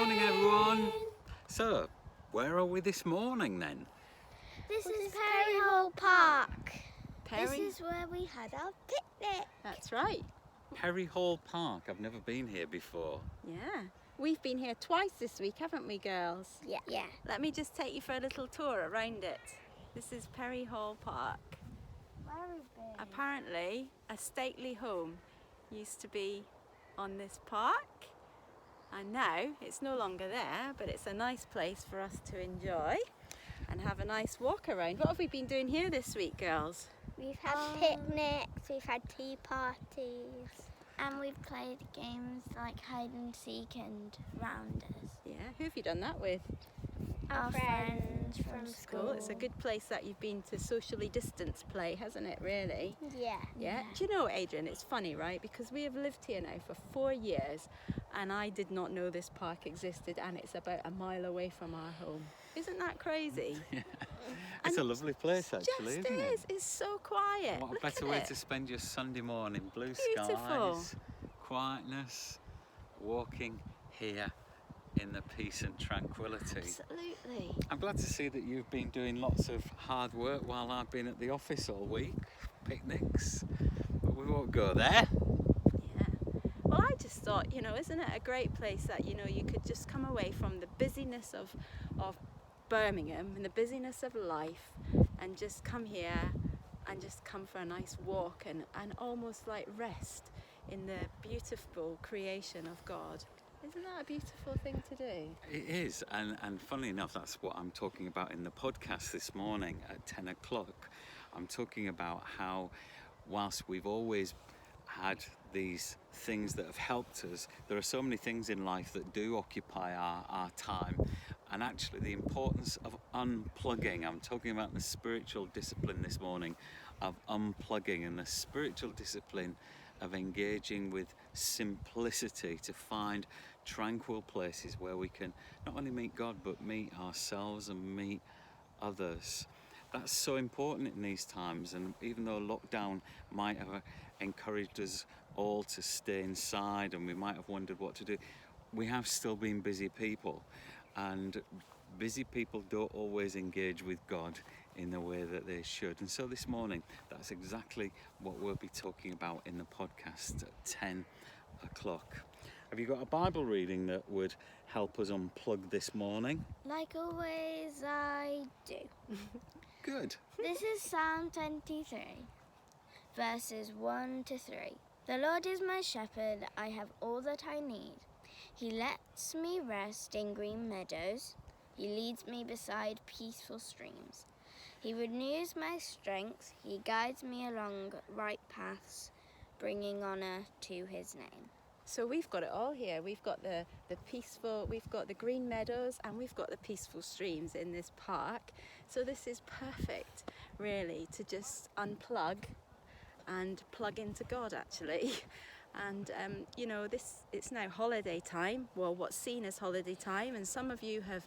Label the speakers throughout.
Speaker 1: Morning everyone. So, where are we this morning then?
Speaker 2: This is Perry Hall Park.
Speaker 3: Perry?
Speaker 2: This is where we had our picnic.
Speaker 3: That's right.
Speaker 1: Perry Hall Park. I've never been here before.
Speaker 3: Yeah. We've been here twice this week, haven't we, girls?
Speaker 2: Yeah.
Speaker 3: Let me just take you for a little tour around it. This is Perry Hall Park.
Speaker 2: Very big.
Speaker 3: Apparently, a stately home used to be on this park, and now it's no longer there, but it's a nice place for us to enjoy and have a nice walk around. What have we been doing here this week, girls?
Speaker 2: We've had picnics, we've had tea parties, and we've played games like hide and seek and rounders.
Speaker 3: Yeah, who have you done that with?
Speaker 2: Our friends from school.
Speaker 3: Cool. It's a good place that you've been to socially distance play, hasn't it, really?
Speaker 2: Yeah.
Speaker 3: Yeah. Do you know, Adrian, it's funny, right? Because we have lived here now for 4 years and I did not know this park existed, and it's about a mile away from our home. Isn't that crazy?
Speaker 1: Yeah. It's a lovely place actually,
Speaker 3: Just
Speaker 1: isn't it?
Speaker 3: It's so quiet.
Speaker 1: What a
Speaker 3: Look
Speaker 1: better
Speaker 3: at
Speaker 1: way
Speaker 3: it.
Speaker 1: to spend your Sunday morning. Blue
Speaker 3: Beautiful.
Speaker 1: skies, quietness, walking here in the peace and tranquility.
Speaker 3: Absolutely.
Speaker 1: I'm glad to see that you've been doing lots of hard work while I've been at the office all week. Picnics, but we won't go there.
Speaker 3: Yeah. Well, I just thought, isn't it a great place that, you could just come away from the busyness of Birmingham and the busyness of life and just come here and just come for a nice walk and almost like rest in the beautiful creation of God. Isn't that a beautiful thing to do?
Speaker 1: It is, and funnily enough, that's what I'm talking about in the podcast this morning at 10 o'clock. I'm talking about how whilst we've always had these things that have helped us, there are so many things in life that do occupy our time, and actually the importance of unplugging. I'm talking about the spiritual discipline this morning of unplugging and the spiritual discipline of engaging with simplicity to find tranquil places where we can not only meet God but meet ourselves and meet others. That's so important in these times, and even though lockdown might have encouraged us all to stay inside and we might have wondered what to do, we have still been busy people, and busy people don't always engage with God in the way that they should. And so this morning, that's exactly what we'll be talking about in the podcast at 10 o'clock. Have you got a Bible reading that would help us unplug this morning?
Speaker 2: Like always, I do.
Speaker 1: Good.
Speaker 2: This is Psalm 23, verses 1 to 3. The Lord is my shepherd, I have all that I need. He lets me rest in green meadows. He leads me beside peaceful streams. He renews my strength. He guides me along right paths, bringing honour to his name.
Speaker 3: So we've got it all here. We've got the peaceful, we've got the green meadows, and we've got the peaceful streams in this park. So this is perfect, really, to just unplug and plug into God, actually. And it's now holiday time. Well, what's seen as holiday time, and some of you have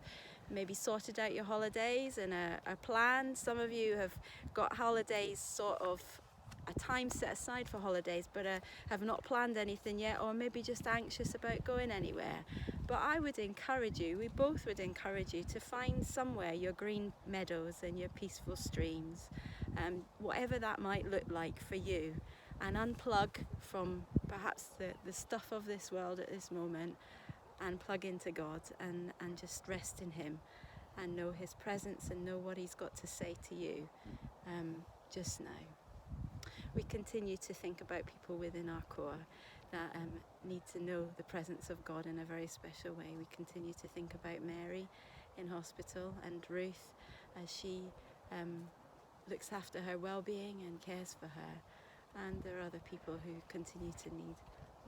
Speaker 3: maybe sorted out your holidays and are planned. Some of you have got holidays sort of a time set aside for holidays, but have not planned anything yet, or maybe just anxious about going anywhere. But I would encourage you, we both would encourage you to find somewhere your green meadows and your peaceful streams, whatever that might look like for you, and unplug from perhaps the stuff of this world at this moment, and plug into God and just rest in him and know his presence and know what he's got to say to you just now. We continue to think about people within our core that need to know the presence of God in a very special way. We continue to think about Mary in hospital and Ruth as she looks after her well-being and cares for her. And there are other people who continue to need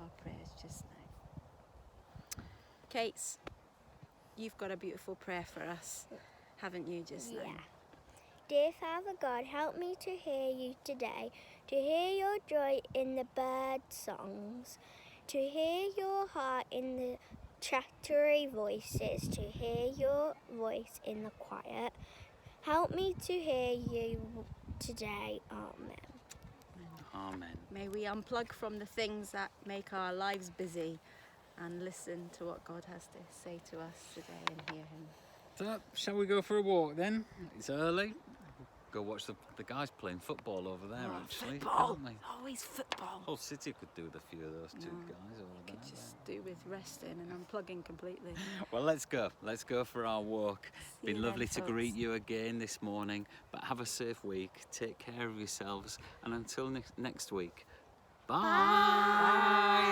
Speaker 3: our prayers just now. Kate, you've got a beautiful prayer for us, haven't you, just now?
Speaker 2: Dear Father God, help me to hear you today, to hear your joy in the bird songs, to hear your heart in the chattery voices, to hear your voice in the quiet. Help me to hear you today. Amen.
Speaker 1: Amen.
Speaker 3: May we unplug from the things that make our lives busy and listen to what God has to say to us today and hear him.
Speaker 1: So, shall we go for a walk then? It's early. Go watch the guys playing football over there, actually.
Speaker 3: Football!
Speaker 1: Can't we?
Speaker 3: Always football.
Speaker 1: Whole city could do with a few of those two guys over
Speaker 3: Could
Speaker 1: there.
Speaker 3: just do with resting and unplugging completely.
Speaker 1: Well, let's go. Let's go for our walk.
Speaker 3: See you
Speaker 1: Been
Speaker 3: then,
Speaker 1: lovely to
Speaker 3: folks.
Speaker 1: greet you again this morning. But have a safe week. Take care of yourselves. And until next week, bye.